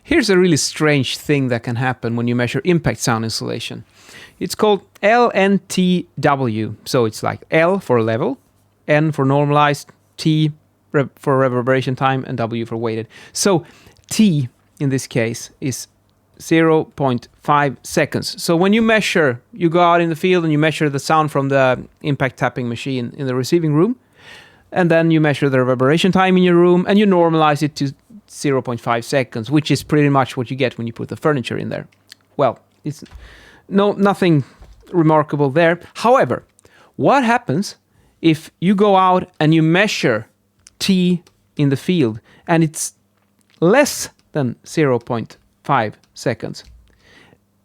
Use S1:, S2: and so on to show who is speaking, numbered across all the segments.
S1: Here's a really strange thing that can happen when you measure impact sound insulation. It's called LNTW. So it's like L for level, N for normalized, T for reverberation time, and W for weighted. So T in this case is 0.5 seconds. So when you measure, you go out in the field and you measure the sound from the impact tapping machine in the receiving room, and then you measure the reverberation time in your room and you normalize it to 0.5 seconds, which is pretty much what you get when you put the furniture in there. Well, it's nothing remarkable there. However, what happens if you go out and you measure T in the field and it's less than 0.5 seconds?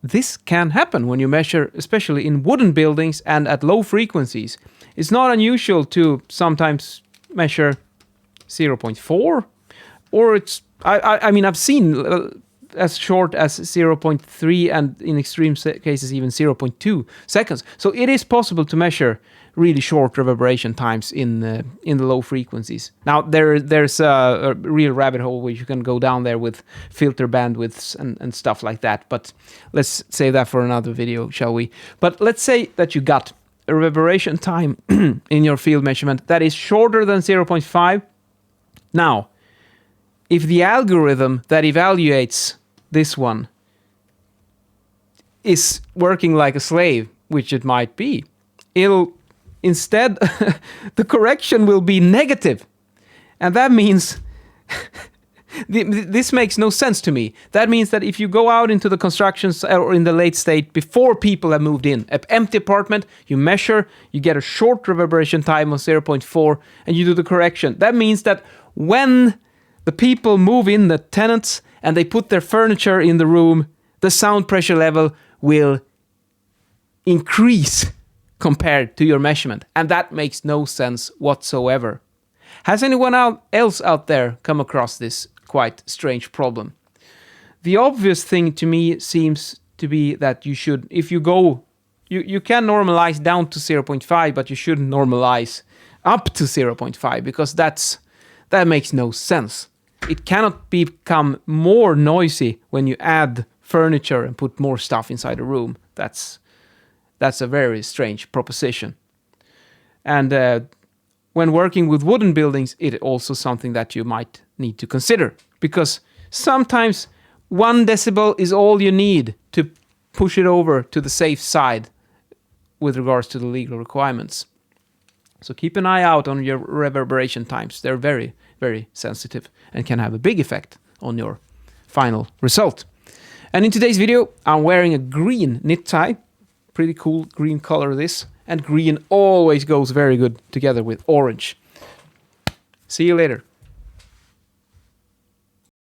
S1: This can happen when you measure, especially in wooden buildings and at low frequencies. It's not unusual to sometimes measure 0.4, or I mean, I've seen as short as 0.3 and in extreme cases even 0.2 seconds. So it is possible to measure really short reverberation times in the low frequencies. Now there's a real rabbit hole where you can go down there with filter bandwidths and stuff like that, but let's save that for another video, shall we? But let's say that you got a reverberation time in your field measurement that is shorter than 0.5. Now, if the algorithm that evaluates this one is working like a slave, which it might be, it'll instead, the correction will be negative. And that means, this makes no sense to me. That means that if you go out into the constructions or in the late state before people have moved in, an empty apartment, you measure, you get a short reverberation time of 0.4, and you do the correction. That means that when the people move in, the tenants, and they put their furniture in the room, the sound pressure level will increase compared to your measurement. And that makes no sense whatsoever. Has anyone else out there come across this quite strange problem? The obvious thing to me seems to be that you should, if you go, you can normalize down to 0.5, but you shouldn't normalize up to 0.5 because that makes no sense. It cannot become more noisy when you add furniture and put more stuff inside a room. That's a very strange proposition. And when working with wooden buildings, it is also something that you might need to consider, because sometimes 1 decibel is all you need to push it over to the safe side with regards to the legal requirements. So keep an eye out on your reverberation times. They're very, very sensitive and can have a big effect on your final result. And in today's video, I'm wearing a green knit tie. Pretty cool green color this. And green always goes very good together with orange. See you later.